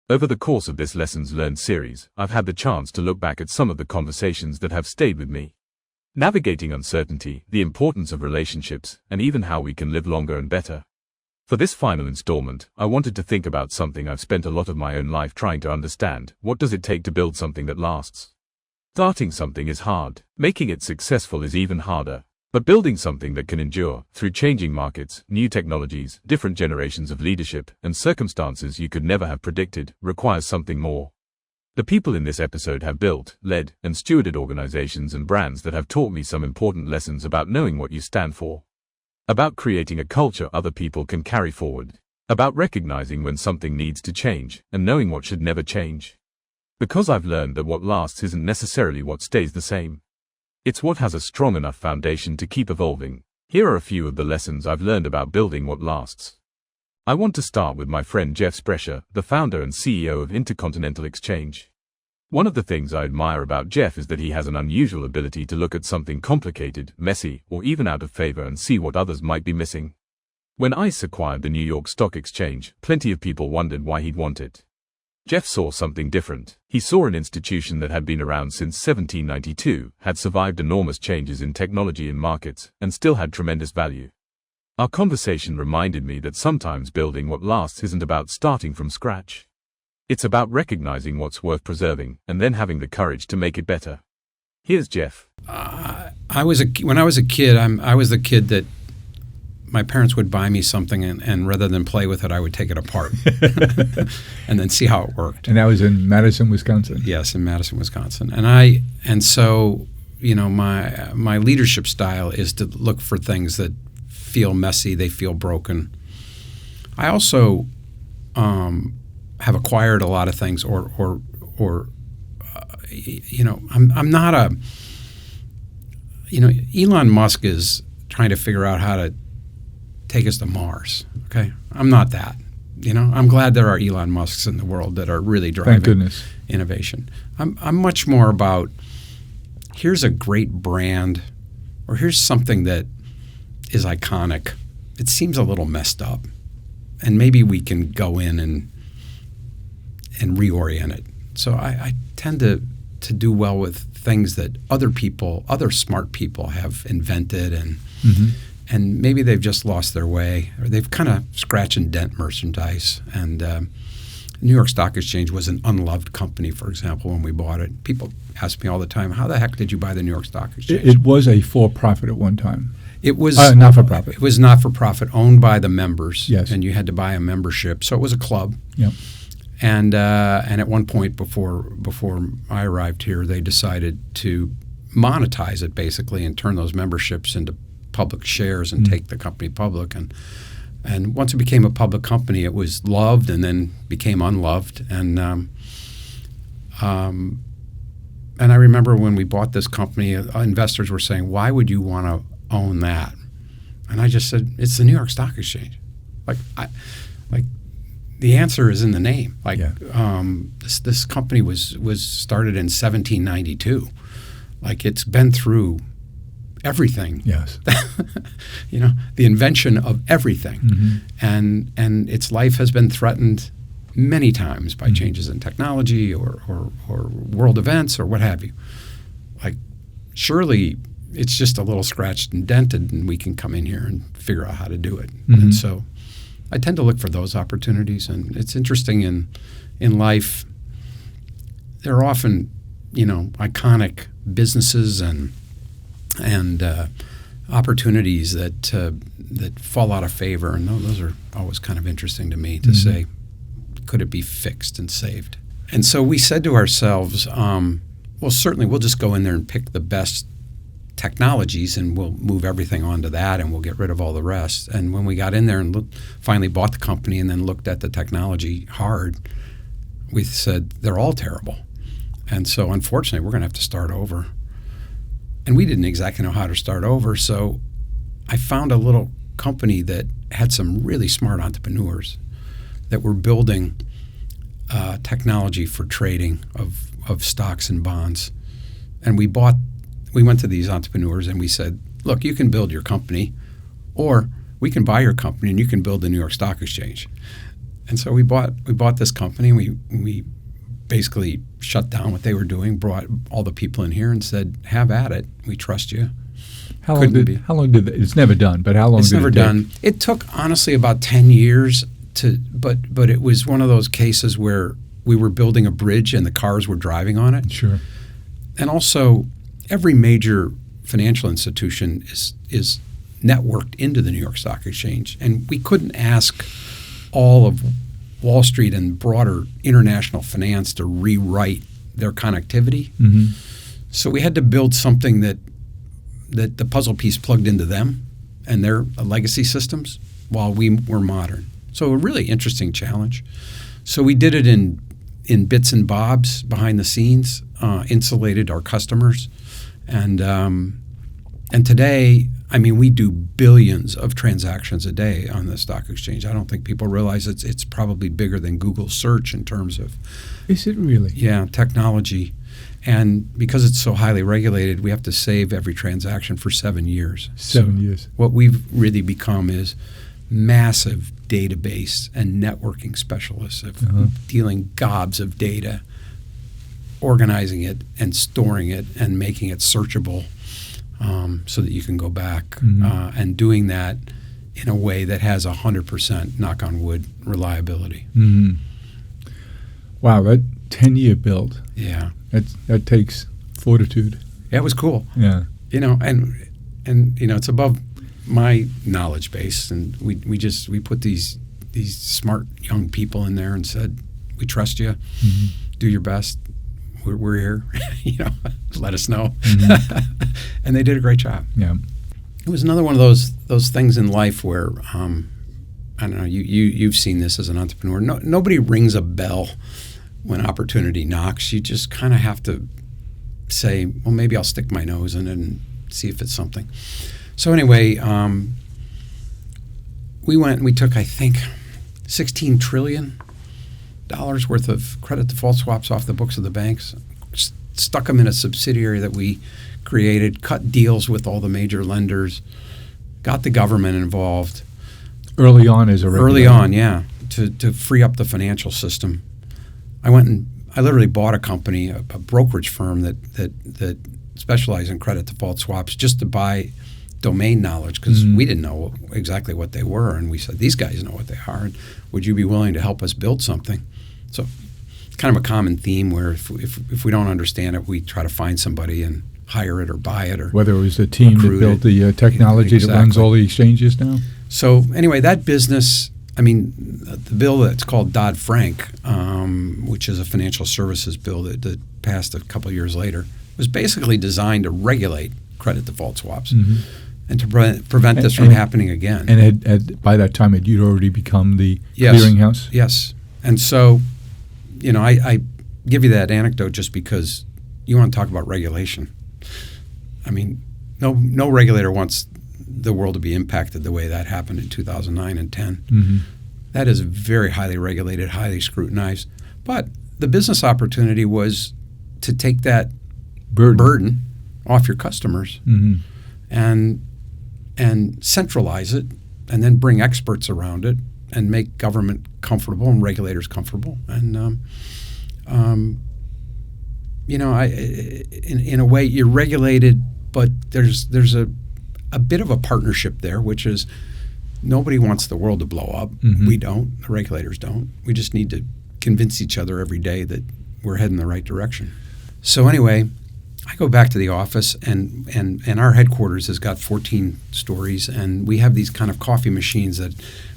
Over the course of this Lessons Learned series, I've had the chance to look back at some of the conversations that have stayed with me. Navigating uncertainty, the importance of relationships, and even how we can live longer and better. For this final installment, I wanted to think about something I've spent a lot of my own life trying to understand. What does it take to build something that lasts? Starting something is hard. Making it successful is even harder. But building something that can endure, through changing markets, new technologies, different generations of leadership, and circumstances you could never have predicted, requires something more. The people in this episode have built, led, and stewarded organizations and brands that have taught me some important lessons about knowing what you stand for. About creating a culture other people can carry forward. About recognizing when something needs to change, and knowing what should never change. Because I've learned that what lasts isn't necessarily what stays the same. It's what has a strong enough foundation to keep evolving. Here are a few of the lessons I've learned about building what lasts. I want to start with my friend Jeff Sprecher, the founder and CEO of Intercontinental Exchange. One of the things I admire about Jeff is that he has an unusual ability to look at something complicated, messy, or even out of favor and see what others might be missing. When ICE acquired the New York Stock Exchange, plenty of people wondered why he'd want it. Jeff saw something different. He saw an institution that had been around since 1792, had survived enormous changes in technology and markets, and still had tremendous value. Our conversation reminded me that sometimes building what lasts isn't about starting from scratch. It's about recognizing what's worth preserving, and then having the courage to make it better. Here's Jeff. When I was a kid, I was the kid that my parents would buy me something, and rather than play with it, I would take it apart and then see how it worked. And that was in Madison, Wisconsin. Yes, in Madison, Wisconsin. And so my leadership style is to look for things that feel messy, they feel broken. I also have acquired a lot of things, I'm not a. Elon Musk is trying to figure out how to take us to Mars. Okay, I'm not that. I'm glad there are Elon Musks in the world that are really driving innovation. I'm much more about, here's a great brand, or here's something that is iconic. It seems a little messed up, and maybe we can go in and reorient it. So I tend to do well with things that other smart people have invented, and maybe they've just lost their way, or they've kind of scratch and dent merchandise. And New York Stock Exchange was an unloved company, for example, when we bought it. People ask me all the time, how the heck did you buy the New York Stock Exchange? It was a for-profit at one time. It was not-for-profit. It was not-for-profit, owned by the members. Yes. And you had to buy a membership. So it was a club. Yep. And at one point before I arrived here, they decided to monetize it, basically, and turn those memberships into public shares and take the company public. And once it became a public company, it was loved and then became unloved. And I remember when we bought this company, investors were saying, "Why would you want to own that?" And I just said, "It's the New York Stock Exchange." The answer is in the name. This company was started in 1792. It's been through everything. Yes. The invention of everything. And its life has been threatened many times by changes in technology or world events or what have you. Surely it's just a little scratched and dented, and we can come in here and figure out how to do it. And so I tend to look for those opportunities, and it's interesting in life. There are often, iconic businesses and opportunities that fall out of favor, and those are always kind of interesting to me to say, could it be fixed and saved? And so we said to ourselves, well, certainly we'll just go in there and pick the best technologies, and we'll move everything onto that, and we'll get rid of all the rest. And when we got in there and finally bought the company and then looked at the technology hard, we said, they're all terrible. And so unfortunately, we're going to have to start over. And we didn't exactly know how to start over, so I found a little company that had some really smart entrepreneurs that were building technology for trading of stocks and bonds. And we went to these entrepreneurs and we said, look, you can build your company, or we can buy your company and you can build the New York Stock Exchange. And so we bought this company. We basically shut down what they were doing, brought all the people in here, and said, "Have at it. We trust you." How long did it's never done? But how long It's did never it take? done. It took honestly about 10 years but it was one of those cases where we were building a bridge and the cars were driving on it. Sure. And also, every major financial institution is networked into the New York Stock Exchange, and we couldn't ask all of Wall Street and broader international finance to rewrite their connectivity. Mm-hmm. So we had to build something that the puzzle piece plugged into them and their legacy systems while we were modern. So a really interesting challenge. So we did it in bits and bobs behind the scenes, insulated our customers, and today, I mean, we do billions of transactions a day on the stock exchange. I don't think people realize it's probably bigger than Google search in terms of Is it really? technology. And because it's so highly regulated, we have to save every transaction for 7 years. 7 years. What we've really become is massive database and networking specialists of dealing gobs of data, organizing it and storing it and making it searchable so that you can go back and doing that in a way that has 100%, knock on wood, reliability. Mm-hmm. Wow, that 10-year build. Yeah. That takes fortitude. Yeah, it was cool. Yeah. You know, and you know, it's above my knowledge base, and we put these smart young people in there and said, "We trust you. Mm-hmm. Do your best. We're here. You know, let us know." Mm-hmm. And they did a great job. Yeah. It was another one of those things in life where I don't know. You've seen this as an entrepreneur. Nobody rings a bell when opportunity knocks. You just kind of have to say, "Well, maybe I'll stick my nose in it and see if it's something." So anyway, we took, I think, $16 trillion worth of credit default swaps off the books of the banks, stuck them in a subsidiary that we created, cut deals with all the major lenders, got the government involved. Early on as a regulator. Early on, yeah, to free up the financial system. I literally bought a company, a brokerage firm that specialized in credit default swaps, just to buy domain knowledge, because we didn't know exactly what they were, and we said, these guys know what they are, and would you be willing to help us build something? So it's kind of a common theme where if we don't understand it, we try to find somebody and hire it or buy it, or whether it was the team that built the technology that runs all the exchanges now. So anyway, that business, I mean, the bill that's called Dodd-Frank, which is a financial services bill that passed a couple of years later, was basically designed to regulate credit default swaps and to prevent this from happening again. And by that time, you'd already become the clearinghouse? Yes. And so, you know, I give you that anecdote just because you want to talk about regulation. I mean, no regulator wants the world to be impacted the way that happened in 2009 and 10. Mm-hmm. That is very highly regulated, highly scrutinized. But the business opportunity was to take that burden off your customers and centralize it, and then bring experts around it and make government comfortable and regulators comfortable. And you know, in a way, you're regulated, but there's a bit of a partnership there, which is nobody wants the world to blow up. We don't. The regulators don't. We just need to convince each other every day that we're heading the right direction. So anyway, I go back to the office, and our headquarters has got 14 stories, and we have these kind of coffee machines that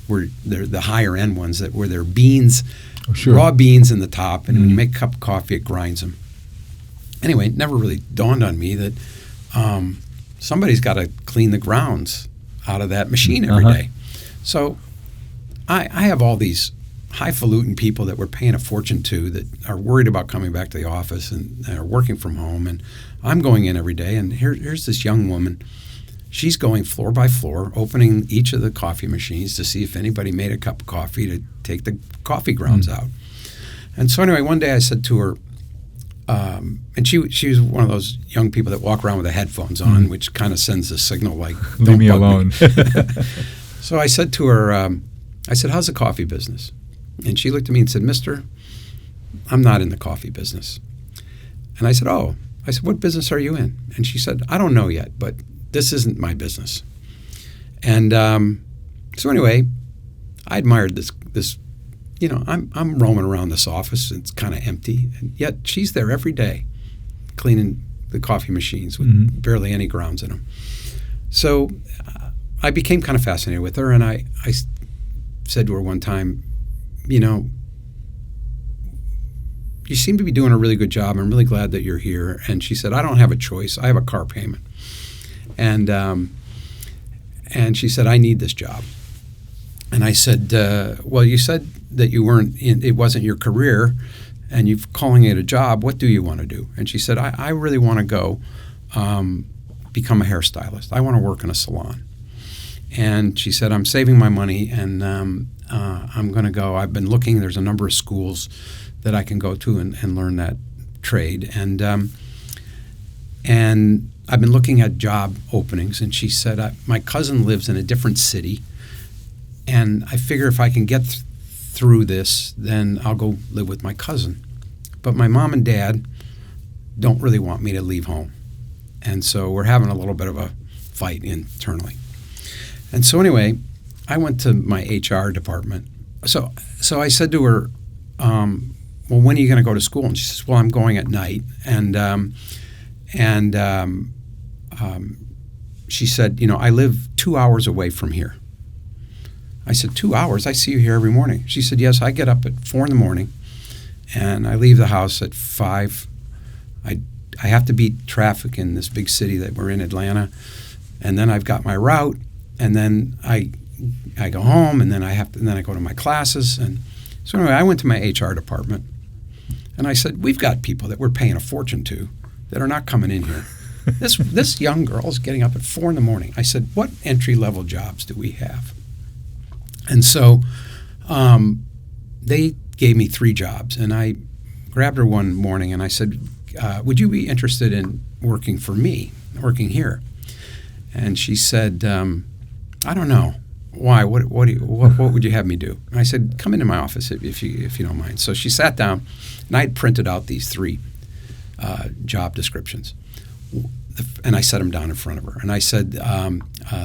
they're the higher end ones where they're beans, raw beans in the top, and when you make a cup of coffee, it grinds them. Anyway, it never really dawned on me that somebody's got to clean the grounds out of that machine every day. So I have all these highfalutin people that we're paying a fortune to that are worried about coming back to the office and are working from home. And I'm going in every day, and here's this young woman. She's going floor by floor, opening each of the coffee machines to see if anybody made a cup of coffee to take the coffee grounds out. And so anyway, one day I said to her, and she was one of those young people that walk around with the headphones on, which kind of sends a signal like, leave don't me bug alone. me. So I said to her, I said, how's the coffee business? And she looked at me and said, "Mister, I'm not in the coffee business." And I said, "Oh." I said, "What business are you in?" And she said, "I don't know yet, but this isn't my business." And so anyway, I admired this. I'm roaming around this office. It's kind of empty, and yet she's there every day, cleaning the coffee machines with barely any grounds in them. So I became kind of fascinated with her, and I said to her one time, "You seem to be doing a really good job. I'm really glad that you're here." And she said, "I don't have a choice. I have a car payment." And she said, "I need this job." And I said, "Well, you said that it wasn't your career, and you're calling it a job. What do you want to do?" And she said, I really want to go become a hairstylist. I want to work in a salon." And she said, "I'm saving my money, and I'm going to go. I've been looking. There's a number of schools that I can go to and learn that trade. And I've been looking at job openings." And she said, "My cousin lives in a different city, and I figure if I can get through this, then I'll go live with my cousin. But my mom and dad don't really want me to leave home. And so we're having a little bit of a fight internally." And so anyway, I went to my HR department. So I said to her, "Well, when are you going to go to school?" And she says, "Well, I'm going at night." She said, "I live 2 hours away from here." I said, 2 hours? I see you here every morning." She said, "Yes, I get up at 4 in the morning, and I leave the house at 5. I have to beat traffic in this big city that we're in, Atlanta, and then I've got my route, and then I go home, and then I go to my classes." And so anyway, I went to my HR department, and I said, "We've got people that we're paying a fortune to that are not coming in here. This young girl is getting up at 4 in the morning." I said, "What entry-level jobs do we have?" And so they gave me 3 jobs, and I grabbed her one morning and I said, "Would you be interested in working for me, working here?" And she said, "I don't know. Why? What would you have me do?" And I said, "Come into my office if you don't mind." So she sat down, and I had printed out these 3 job descriptions, and I set them down in front of her. And I said,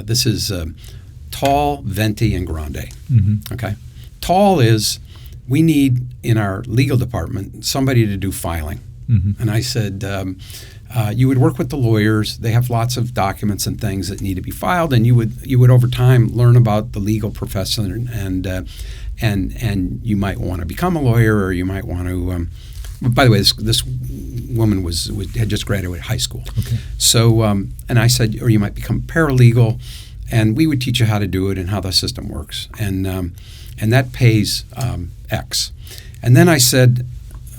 "This is tall, venti, and grande." Okay, tall is we need in our legal department somebody to do filing. And I said, you would work with the lawyers. They have lots of documents and things that need to be filed, and you would over time learn about the legal profession, and you might want to become a lawyer, or you might want to. By the way, this woman had just graduated high school. Okay. So, and I said, or you might become paralegal, and we would teach you how to do it and how the system works, and that pays X. And then I said,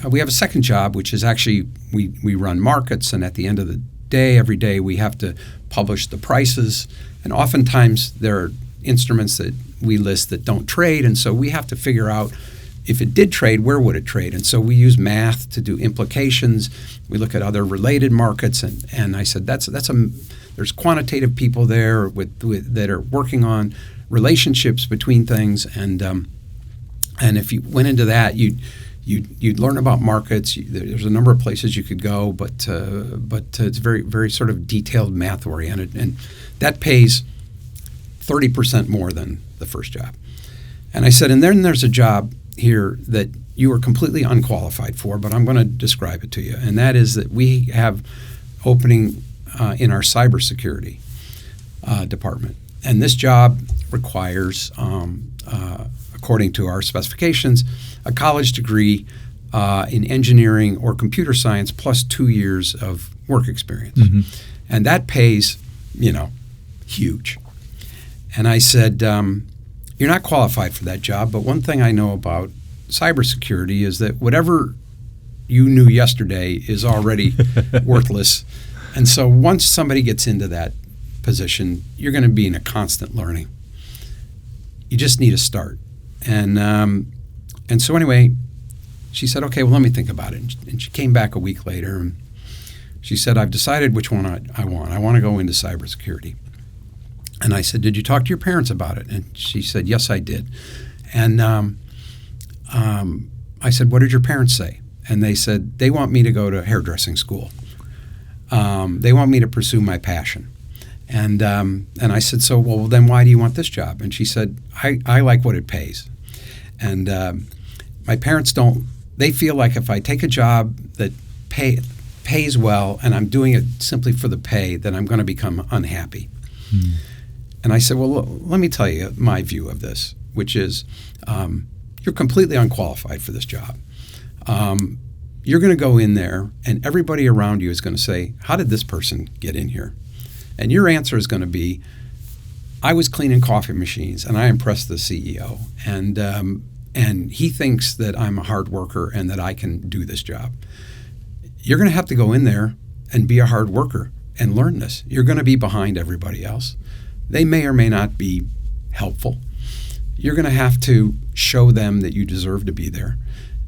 we have a second job, which is actually we run markets, and at the end of the day, every day, we have to publish the prices, and oftentimes there are instruments that we list that don't trade, and so we have to figure out if it did trade, where would it trade? And so we use math to do implications. We look at other related markets, and I said there's quantitative people there that are working on relationships between things, and if you went into that, you'd learn about markets. There's a number of places you could go, but it's very, very sort of detailed, math oriented, and that pays 30% more than the first job. And I said, and then there's a job here that you are completely unqualified for, but I'm going to describe it to you, and that is that we have opening in our cybersecurity department, and this job requires, according to our specifications, a college degree in engineering or computer science plus 2 years of work experience. And that pays, huge. And I said, you're not qualified for that job, but one thing I know about cybersecurity is that whatever you knew yesterday is already worthless. And so once somebody gets into that position, you're going to be in a constant learning. You just need a start. And so anyway, she said, okay, well, let me think about it. And she came back a week later, and she said, I've decided which one I want. I want to go into cybersecurity. And I said, did you talk to your parents about it? And she said, yes, I did. And I said, what did your parents say? And they said, they want me to go to hairdressing school. They want me to pursue my passion. And I said, so, well, then why do you want this job? And she said, I like what it pays. And my parents they feel like if I take a job that pays well and I'm doing it simply for the pay, then I'm going to become unhappy. And I said, well, let me tell you my view of this, which is you're completely unqualified for this job. You're going to go in there and everybody around you is going to say, how did this person get in here? And your answer is going to be, I was cleaning coffee machines and I impressed the CEO. And he thinks that I'm a hard worker and that I can do this job. You're going to have to go in there and be a hard worker and learn this. You're going to be behind everybody else. They may or may not be helpful. You're going to have to show them that you deserve to be there.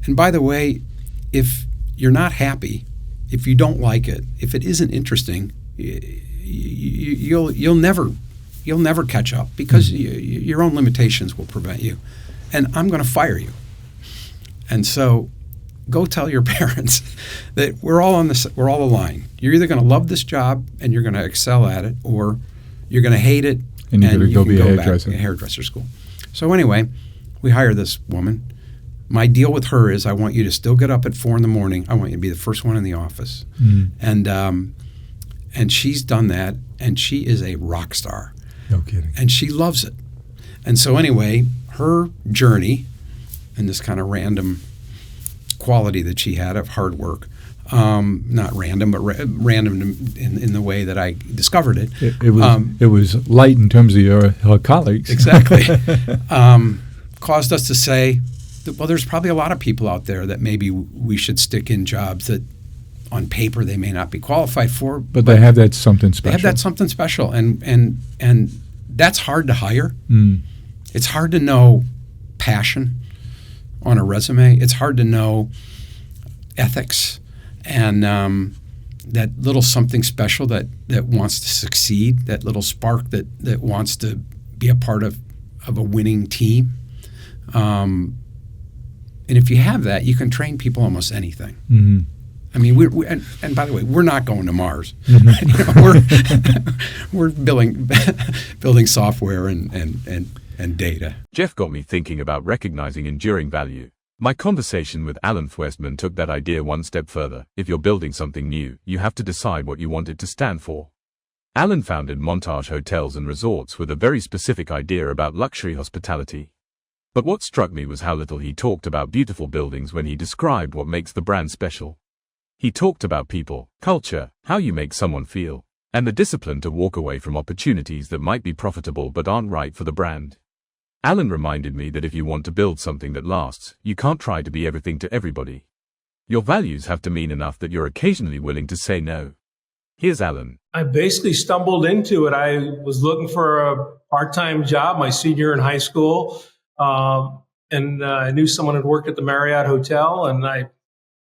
And by the way, if you're not happy, if you don't like it, if it isn't interesting, you'll never catch up because your own limitations will prevent you. And I'm going to fire you. And so go tell your parents that we're all aligned. You're either going to love this job and you're going to excel at it, or you're going to hate it and you're going to go be a hairdresser. Back to hairdresser school. So anyway, we hire this woman. My deal with her is I want you to still get up at 4 a.m. I want you to be the first one in the office. And she's done that, and she is a rock star. No kidding. And she loves it. And so anyway, her journey and this kind of random quality that she had of hard work, not random, but random in the way that I discovered it. It was light in terms of her colleagues. Exactly. Caused us to say, well, there's probably a lot of people out there that maybe we should stick in jobs that on paper they may not be qualified for. But they have that something special. They have that something special. And that's hard to hire. It's hard to know passion on a resume. It's hard to know ethics and that little something special that wants to succeed, that little spark that wants to be a part of a winning team. And if you have that, you can train people almost anything. I mean, and by the way, we're not going to Mars. We're building software and data. Jeff got me thinking about recognizing enduring value. My conversation with Alan Fuerstman took that idea one step further. If you're building something new, you have to decide what you want it to stand for. Alan founded Montage Hotels and Resorts with a very specific idea about luxury hospitality. But what struck me was how little he talked about beautiful buildings when he described what makes the brand special. He talked about people, culture, how you make someone feel, and the discipline to walk away from opportunities that might be profitable but aren't right for the brand. Alan reminded me that if you want to build something that lasts, you can't try to be everything to everybody. Your values have to mean enough that you're occasionally willing to say no. Here's Alan. I basically stumbled into it. I was looking for a part-time job my senior year in high school. And I knew someone had worked at the Marriott Hotel, and I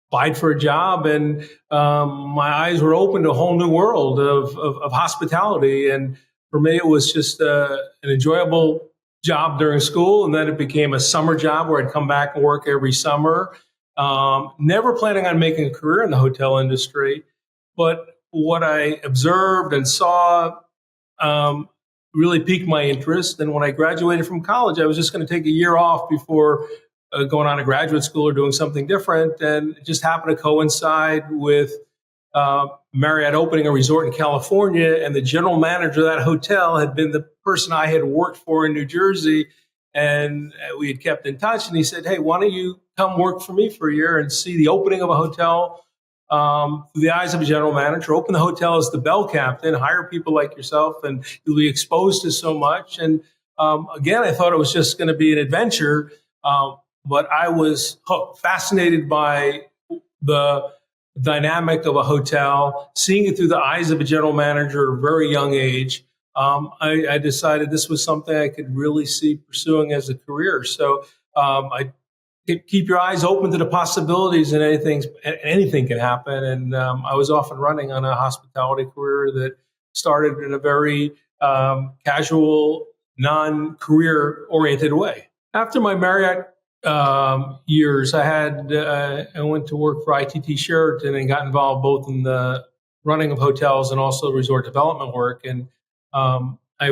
applied for a job, and my eyes were open to a whole new world of hospitality. And for me, it was just an enjoyable job during school, and then it became a summer job where I'd come back and work every summer. Never planning on making a career in the hotel industry, but what I observed and saw really piqued my interest. And when I graduated from college, I was just going to take a year off before going on to graduate school or doing something different. And it just happened to coincide with Marriott opening a resort in California. And the general manager of that hotel had been the person I had worked for in New Jersey. And we had kept in touch. And he said, hey, why don't you come work for me for a year and see the opening of a hotel through the eyes of a general manager, open the hotel as the bell captain, hire people like yourself, and you'll be exposed to so much. And again, I thought it was just going to be an adventure, but I was hooked, fascinated by the dynamic of a hotel, seeing it through the eyes of a general manager at a very young age. I decided this was something I could really see pursuing as a career. So I keep your eyes open to the possibilities, and anything can happen. And I was off and running on a hospitality career that started in a very casual, non-career oriented way. After my Marriott years, I went to work for ITT Sheraton and got involved both in the running of hotels and also resort development work. And I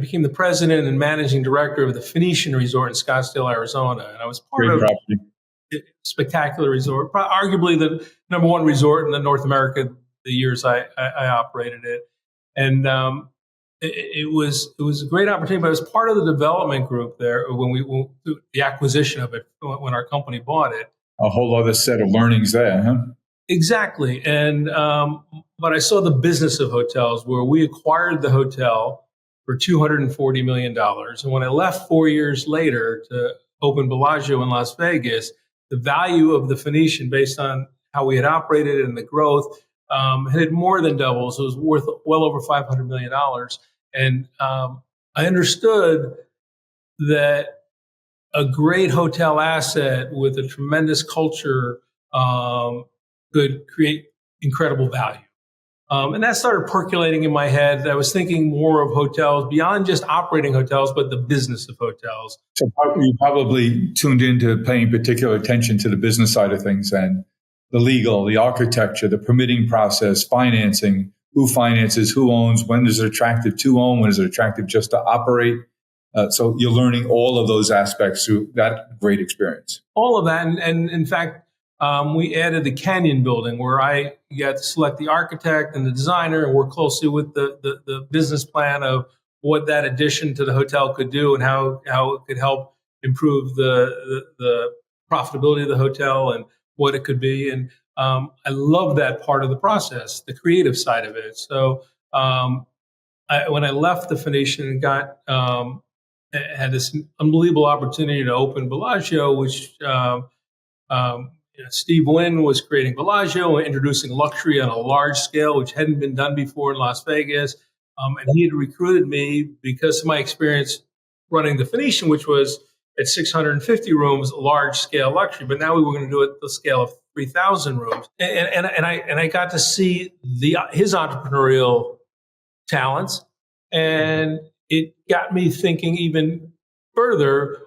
became the president and managing director of the Phoenician Resort in Scottsdale, Arizona. And I was part of a spectacular resort, arguably the number one resort in North America the years I operated it. And it was a great opportunity, but I was part of the development group there when the acquisition of it, when our company bought it. A whole other set of learnings there, huh? Exactly. And but I saw the business of hotels where we acquired the hotel for $240 million. And when I left 4 years later to open Bellagio in Las Vegas, the value of the Phoenician, based on how we had operated and the growth, had more than doubled. So it was worth well over $500 million. And I understood that a great hotel asset with a tremendous culture could create incredible value. And that started percolating in my head. I was thinking more of hotels beyond just operating hotels, but the business of hotels. So you probably tuned into paying particular attention to the business side of things and the legal, the architecture, the permitting process, financing, who finances, who owns, when is it attractive to own, when is it attractive just to operate. So you're learning all of those aspects through that great experience. All of that. And in fact, we added the Canyon building where I got to select the architect and the designer and work closely with the business plan of what that addition to the hotel could do and how it could help improve the profitability of the hotel and what it could be. And I love that part of the process, the creative side of it. So when I left the Phoenician and had this unbelievable opportunity to open Bellagio, which Steve Wynn was creating Bellagio and introducing luxury on a large scale, which hadn't been done before in Las Vegas. And he had recruited me because of my experience running the Phoenician, which was at 650 rooms, large scale luxury. But now we were going to do it at the scale of 3,000 rooms. And I got to see his entrepreneurial talents. And it got me thinking even further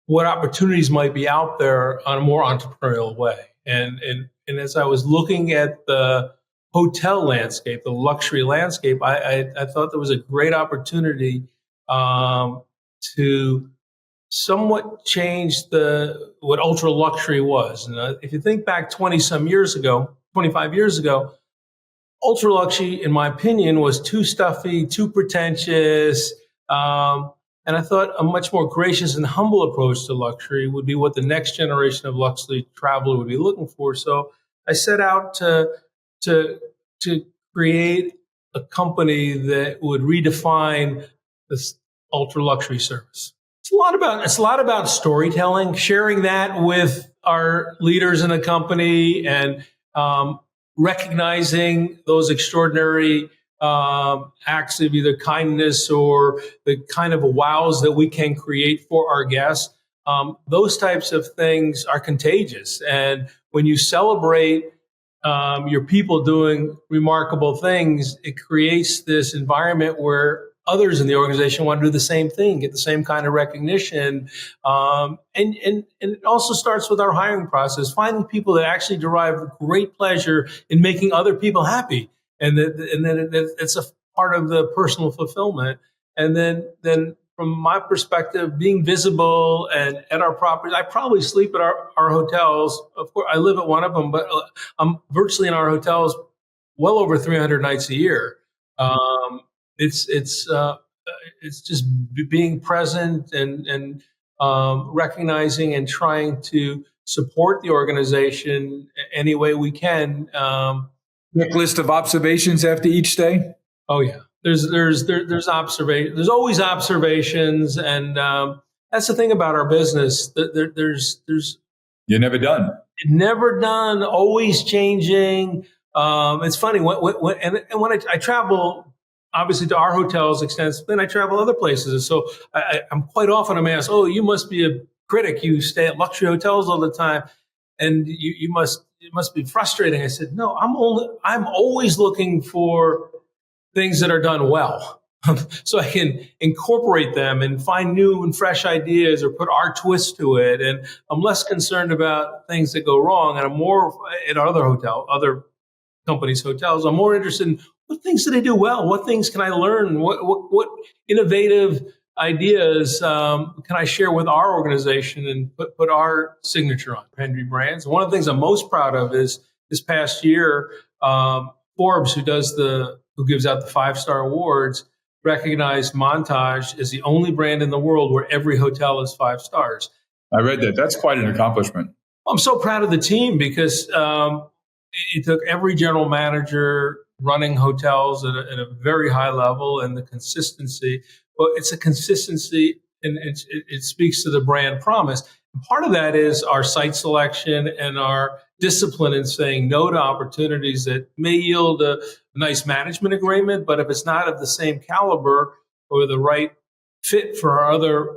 what opportunities might be out there on a more entrepreneurial way. And as I was looking at the hotel landscape, the luxury landscape, I thought there was a great opportunity to somewhat change what ultra luxury was. And if you think back 25 years ago, ultra luxury, in my opinion, was too stuffy, too pretentious. And I thought a much more gracious and humble approach to luxury would be what the next generation of luxury traveler would be looking for. So I set out to create a company that would redefine this ultra luxury service. It's a lot about storytelling, sharing that with our leaders in the company, and recognizing those extraordinary acts of either kindness or the kind of wows that we can create for our guests. Those types of things are contagious. And when you celebrate your people doing remarkable things, it creates this environment where others in the organization want to do the same thing, get the same kind of recognition. And it also starts with our hiring process, finding people that actually derive great pleasure in making other people happy. And then it's a part of the personal fulfillment. And then from my perspective, being visible and at our properties, I probably sleep at our hotels. Of course, I live at one of them, but I'm virtually in our hotels well over 300 nights a year. It's just being present and recognizing and trying to support the organization any way we can. Checklist of observations after each day? Oh yeah, there's observation. There's always observations, and that's the thing about our business. There's You're never done. Never done. Always changing. It's funny when I travel, obviously to our hotels extensively, and I travel other places. And so I'm quite often asked, "Oh, you must be a critic. You stay at luxury hotels all the time, and it must be frustrating." I said, "No, I'm always looking for things that are done well. so I can incorporate them and find new and fresh ideas or put our twist to it. And I'm less concerned about things that go wrong. And I'm more at other companies' hotels. I'm more interested in what things do they do well? What things can I learn? What innovative ideas can I share with our organization and put our signature on Hendry Brands? One of the things I'm most proud of is this past year, Forbes, who gives out the 5-star awards, recognized Montage as the only brand in the world where every hotel is 5 stars. I read that. That's quite an accomplishment. I'm so proud of the team because it took every general manager running hotels at a very high level, and the consistency. But it's a consistency, and it speaks to the brand promise. And part of that is our site selection and our discipline in saying no to opportunities that may yield a nice management agreement, but if it's not of the same caliber or the right fit for our other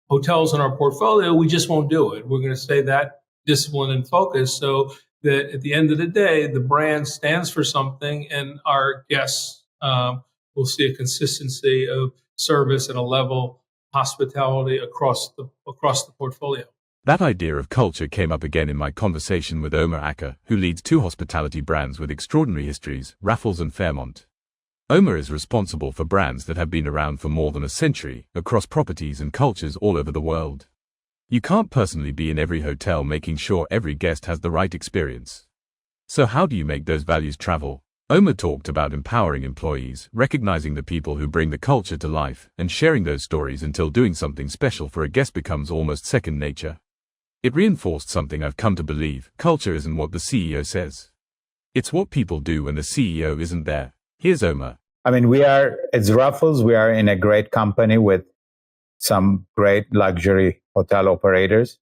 hotels in our portfolio, we just won't do it. We're going to stay that discipline and focus so that at the end of the day, the brand stands for something and our guests will see a consistency of service and a level hospitality across the portfolio. That idea of culture came up again in my conversation with Omer Acar, who leads 2 hospitality brands with extraordinary histories, Raffles and Fairmont. Omer is responsible for brands that have been around for more than a century, across properties and cultures all over the world. You can't personally be in every hotel making sure every guest has the right experience. So how do you make those values travel? Omer talked about empowering employees, recognizing the people who bring the culture to life, and sharing those stories until doing something special for a guest becomes almost second nature. It reinforced something I've come to believe: culture isn't what the CEO says. It's what people do when the CEO isn't there. Here's Omer. I mean, it's Raffles. We are in a great company with some great luxury hotel operators.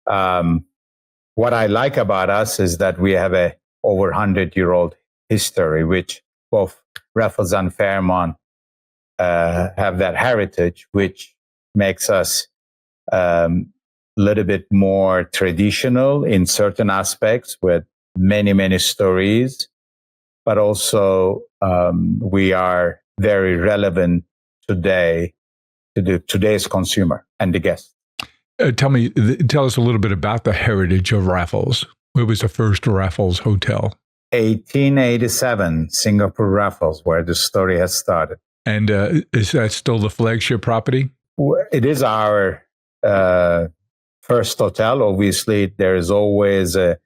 What I like about us is that we have a over 100-year-old history, which both Raffles and Fairmont have that heritage, which makes us little bit more traditional in certain aspects with many, many stories, but also we are very relevant today to today's consumer and the guest. Tell us a little bit about the heritage of Raffles. Where was the first Raffles hotel? 1887, Singapore Raffles, where the story has started. And is that still the flagship property? It is our first hotel. Obviously, there is always a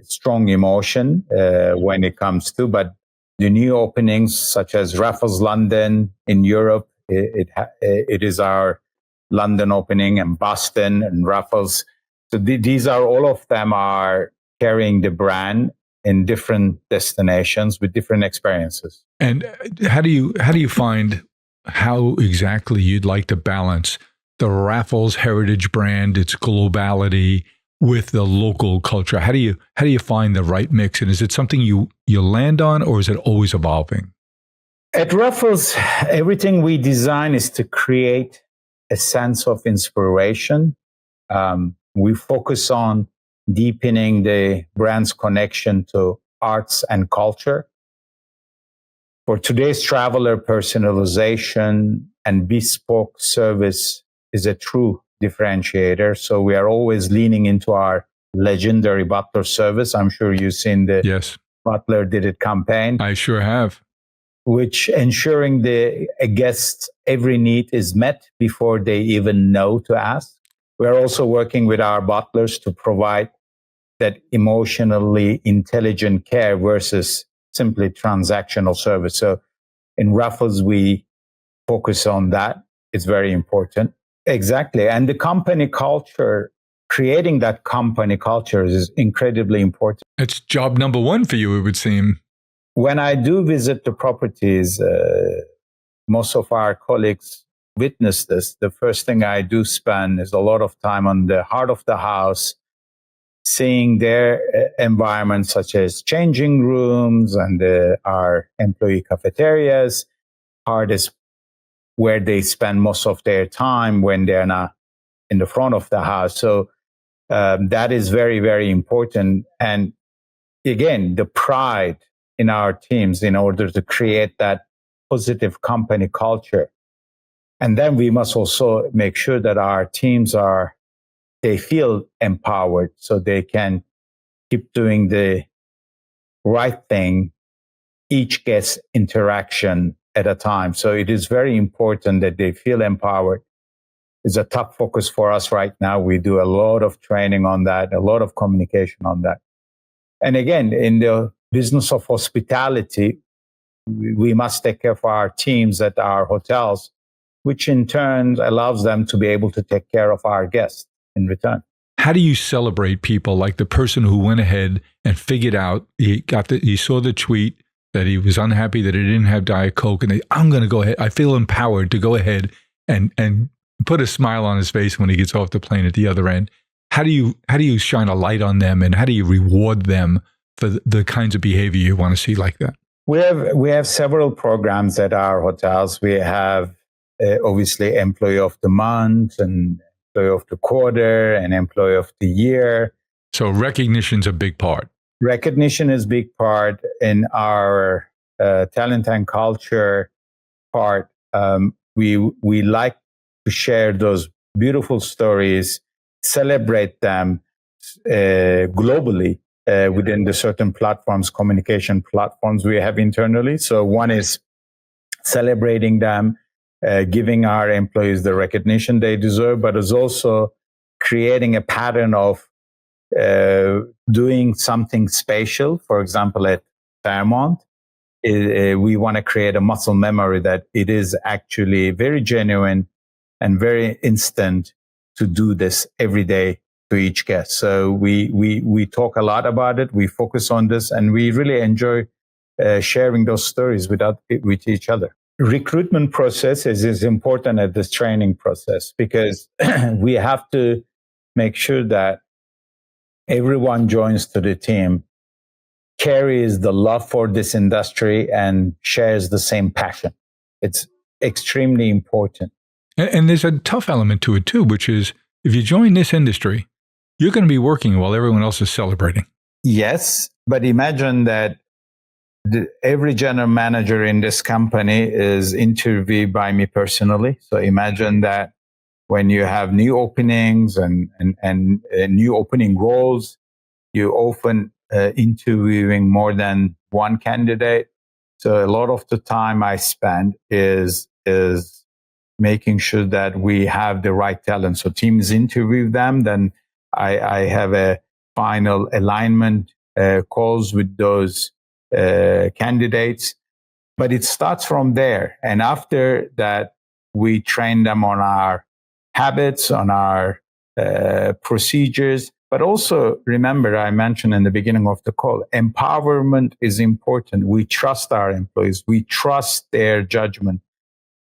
strong emotion when it comes to, but the new openings such as Raffles London in Europe, it is our London opening, and Boston and Raffles. So these are, all of them are carrying the brand in different destinations with different experiences. And how do you find how exactly you'd like to balance the Raffles heritage brand, its globality, with the local culture? How do you find the right mix? And is it something you land on, or is it always evolving? At Raffles, everything we design is to create a sense of inspiration. We focus on deepening the brand's connection to arts and culture. For today's traveler, personalization and bespoke service is a true differentiator. So we are always leaning into our legendary butler service. I'm sure you've seen the Yes. Butler Did It campaign. I sure have. Which ensuring a guest's every need is met before they even know to ask. We're also working with our butlers to provide that emotionally intelligent care versus simply transactional service. So in Raffles, we focus on that. It's very important. Exactly. And the company culture, creating that company culture is incredibly important. It's job number one for you, it would seem. When I do visit the properties, most of our colleagues witness this. The first thing I do spend is a lot of time on the heart of the house, seeing their environment, such as changing rooms and our employee cafeterias. Heart is where they spend most of their time when they're not in the front of the house. So that is very, very important. And again, the pride in our teams in order to create that positive company culture. And then we must also make sure that our teams they feel empowered so they can keep doing the right thing, each guest interaction at a time. So it is very important that they feel empowered. It's a top focus for us right now. We do a lot of training on that, a lot of communication on that. And again, in the business of hospitality, we must take care of our teams at our hotels, which in turn allows them to be able to take care of our guests in return. How do you celebrate people like the person who went ahead and figured out, he saw the tweet that he was unhappy that it didn't have Diet Coke, and I'm going to go ahead, I feel empowered to go ahead and put a smile on his face when he gets off the plane at the other end. How do you shine a light on them, and how do you reward them for the kinds of behavior you want to see like that? We have several programs at our hotels. We have obviously Employee of the Month and Employee of the Quarter and Employee of the Year. So recognition's a big part. Recognition is a big part in our talent and culture part. We like to share those beautiful stories, celebrate them globally within the certain platforms, communication platforms we have internally. So one is celebrating them, giving our employees the recognition they deserve, but is also creating a pattern of doing something special. For example, at Fairmont, we want to create a muscle memory that it is actually very genuine and very instant to do this every day to each guest. So we talk a lot about it. We focus on this, and we really enjoy sharing those stories with each other. Recruitment process is important at this training process because we have to make sure that everyone joins to the team, carries the love for this industry, and shares the same passion. It's extremely important. And there's a tough element to it too, which is if you join this industry, you're going to be working while everyone else is celebrating. Yes, but imagine that every general manager in this company is interviewed by me personally. So imagine that when you have new openings and new opening roles, you often interviewing more than one candidate. So a lot of the time I spend is making sure that we have the right talent. So teams interview them, then I have a final alignment calls with those candidates. But it starts from there. And after that, we train them on our habits, on our procedures. But also remember, I mentioned in the beginning of the call, empowerment is important. We trust our employees. We trust their judgment.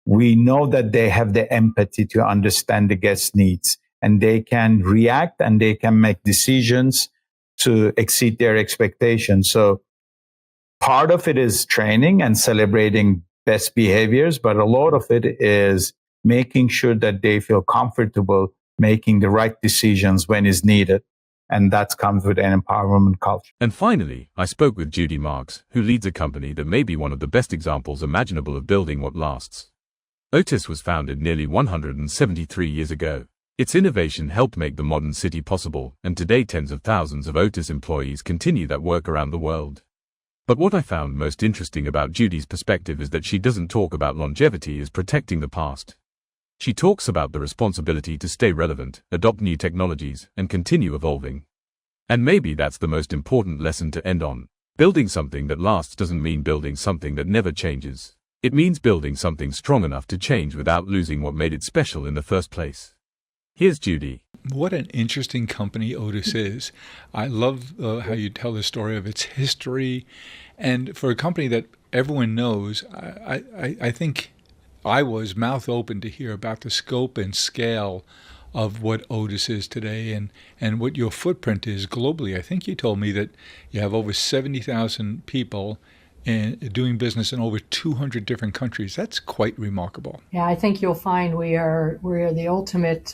We know that they have the empathy to understand the guest needs, and they can react and they can make decisions to exceed their expectations. So part of it is training and celebrating best behaviors, but a lot of it is making sure that they feel comfortable making the right decisions when is needed. And that comes with an empowerment culture. And finally, I spoke with Judy Marks, who leads a company that may be one of the best examples imaginable of building what lasts. Otis was founded nearly 173 years ago. Its innovation helped make the modern city possible, and today tens of thousands of Otis employees continue that work around the world. But what I found most interesting about Judy's perspective is that she doesn't talk about longevity as protecting the past. She talks about the responsibility to stay relevant, adopt new technologies, and continue evolving. And maybe that's the most important lesson to end on. Building something that lasts doesn't mean building something that never changes. It means building something strong enough to change without losing what made it special in the first place. Here's Judy. What an interesting company Otis is. I love how you tell the story of its history. And for a company that everyone knows, I think I was mouth open to hear about the scope and scale of what Otis is today and what your footprint is globally. I think you told me that you have over 70,000 people doing business in over 200 different countries. That's quite remarkable. Yeah, I think you'll find we are the ultimate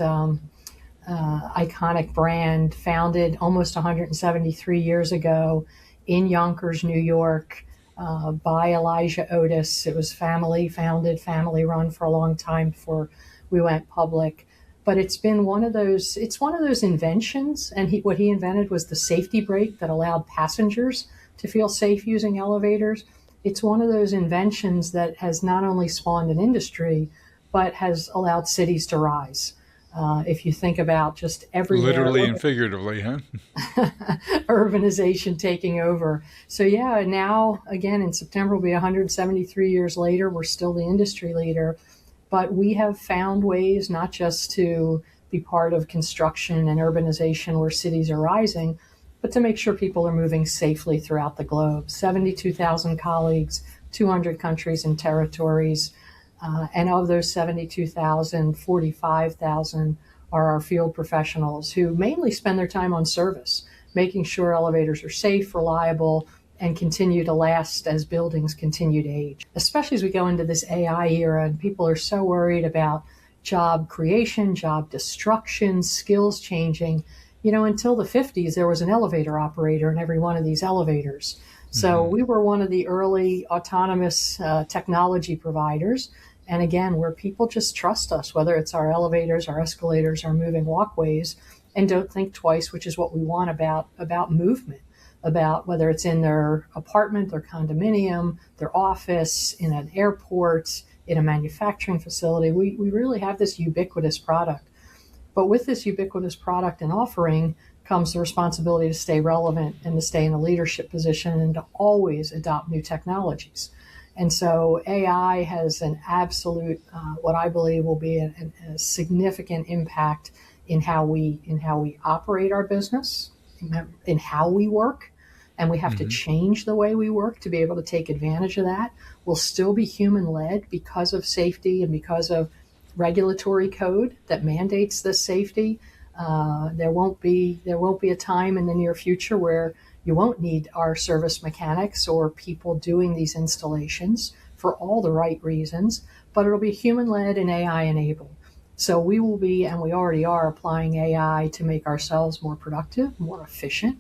iconic brand, founded almost 173 years ago in Yonkers, New York. by Elijah Otis. It was family founded, family run for a long time before we went public. But it's been one of those inventions. And what he invented was the safety brake that allowed passengers to feel safe using elevators. It's one of those inventions that has not only spawned an industry, but has allowed cities to rise. If you think about just everywhere. Literally and figuratively, huh? Urbanization taking over. So yeah, now again in September will be 173 years later. We're still the industry leader, but we have found ways not just to be part of construction and urbanization where cities are rising, but to make sure people are moving safely throughout the globe. 72,000 colleagues, 200 countries and territories. And of those 72,000, 45,000 are our field professionals who mainly spend their time on service, making sure elevators are safe, reliable, and continue to last as buildings continue to age. Especially as we go into this AI era and people are so worried about job creation, job destruction, skills changing. You know, until the 50s, there was an elevator operator in every one of these elevators. So we were one of the early autonomous technology providers. And again, where people just trust us, whether it's our elevators, our escalators, our moving walkways, and don't think twice, which is what we want about movement, about whether it's in their apartment, their condominium, their office, in an airport, in a manufacturing facility. We really have this ubiquitous product. But with this ubiquitous product and offering comes the responsibility to stay relevant and to stay in a leadership position and to always adopt new technologies. And so AI has an absolute, what I believe will be a significant impact in how we operate our business, in how we work, and we have to change the way we work to be able to take advantage of that. We'll still be human-led because of safety and because of regulatory code that mandates this safety. There won't be a time in the near future where you won't need our service mechanics or people doing these installations for all the right reasons, but it'll be human-led and AI-enabled. So we will be, and we already are, applying AI to make ourselves more productive, more efficient.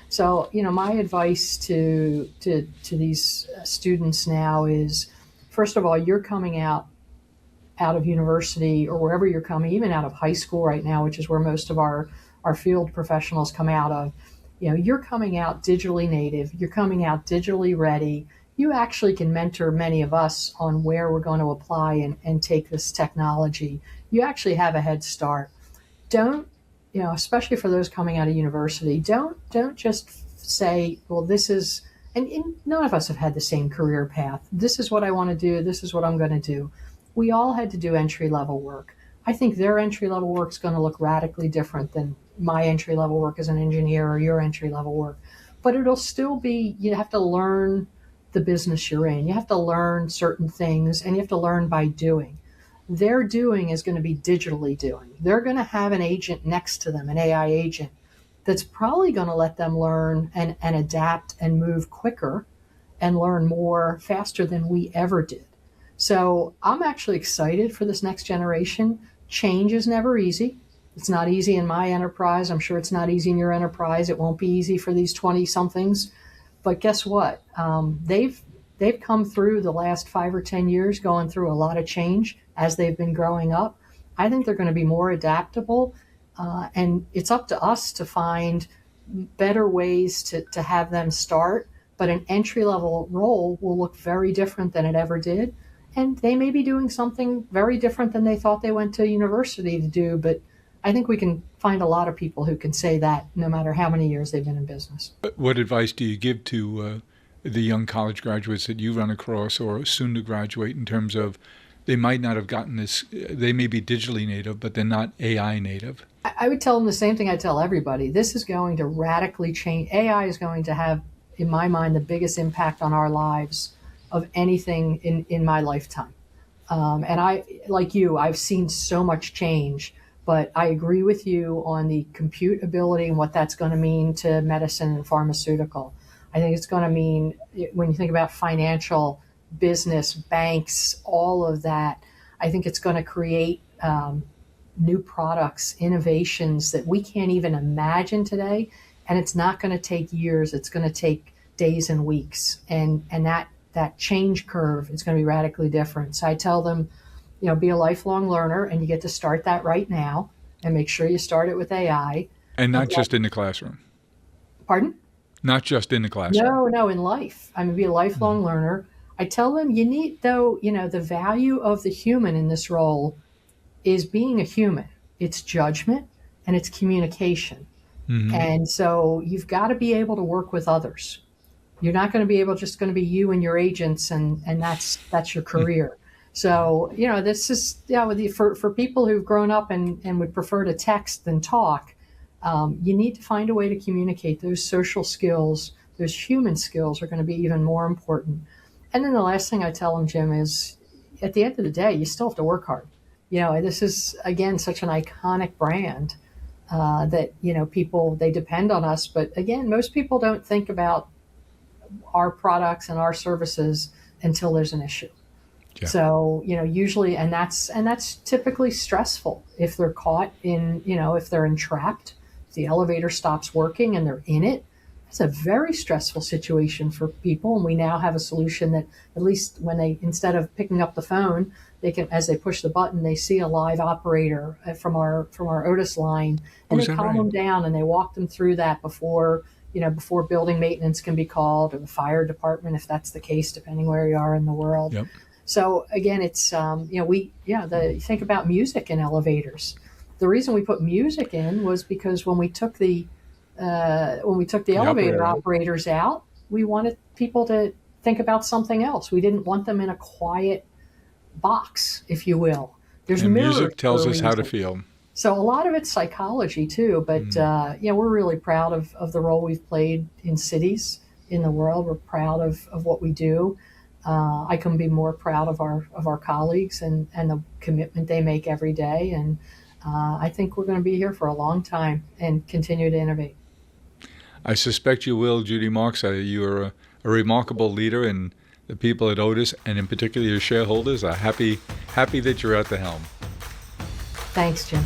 So, you know, my advice to these students now is, first of all, you're coming out of university or wherever you're coming, even out of high school right now, which is where most of our field professionals come out of. You know, you're coming out digitally native, you're coming out digitally ready. You actually can mentor many of us on where we're going to apply and take this technology. You actually have a head start. Don't, you know, especially for those coming out of university, don't just say, well, this is, and none of us have had the same career path. This is what I want to do. This is what I'm going to do. We all had to do entry-level work. I think their entry-level work is going to look radically different than my entry-level work as an engineer or your entry-level work. But it'll still be, you have to learn the business you're in. You have to learn certain things, and you have to learn by doing. Their doing is going to be digitally doing. They're going to have an agent next to them, an AI agent, that's probably going to let them learn and adapt and move quicker and learn more faster than we ever did. So I'm actually excited for this next generation. Change is never easy. It's not easy in my enterprise. I'm sure it's not easy in your enterprise. It won't be easy for these 20-somethings. But guess what? They've come through the last 5 or 10 years going through a lot of change as they've been growing up. I think they're going to be more adaptable. And it's up to us to find better ways to have them start. But an entry-level role will look very different than it ever did. And they may be doing something very different than they thought they went to university to do. But I think we can find a lot of people who can say that no matter how many years they've been in business. What advice do you give to the young college graduates that you run across or soon to graduate in terms of they might not have gotten this, they may be digitally native, but they're not AI native? I would tell them the same thing I tell everybody. This is going to radically change. AI is going to have, in my mind, the biggest impact on our lives of anything in my lifetime. And I, like you, I've seen so much change, but I agree with you on the compute ability and what that's going to mean to medicine and pharmaceutical. I think it's going to mean, when you think about financial, business, banks, all of that, I think it's going to create new products, innovations that we can't even imagine today. And it's not going to take years. It's going to take days and weeks, and that change curve is going to be radically different. So I tell them, be a lifelong learner, and you get to start that right now, and make sure you start it with AI. And not just in the classroom. Pardon? Not just in the classroom. No, in life. I mean, be a lifelong learner. I tell them you need, though, the value of the human in this role is being a human. It's judgment and it's communication. Mm-hmm. And so you've got to be able to work with others. You're not going to be just going to be you and your agents, and that's your career. So, this is, for people who've grown up and would prefer to text than talk, you need to find a way to communicate. Those social skills, those human skills are going to be even more important. And then the last thing I tell them, Jim, is at the end of the day, you still have to work hard. This is, again, such an iconic brand that, people, they depend on us. But again, most people don't think about our products and our services until there's an issue. Yeah. So, usually, and that's typically stressful if they're caught in, if they're entrapped, if the elevator stops working and they're in it. It's a very stressful situation for people. And we now have a solution that at least when they, instead of picking up the phone, they can, as they push the button, they see a live operator from our Otis line, and they calm them down and they walk them through that before building maintenance can be called, or the fire department, if that's the case, depending where you are in the world. Yep. So again, it's, you think about music in elevators. The reason we put music in was because when we took the elevator operators out, we wanted people to think about something else. We didn't want them in a quiet box, if you will. There's music tells us how to feel. So a lot of it's psychology too, but we're really proud of the role we've played in cities in the world. We're proud of what we do. I couldn't be more proud of our colleagues and the commitment they make every day. And I think we're going to be here for a long time and continue to innovate. I suspect you will, Judy Marks. You are a remarkable leader, and the people at Otis, and in particular your shareholders, are happy that you're at the helm. Thanks, Jim.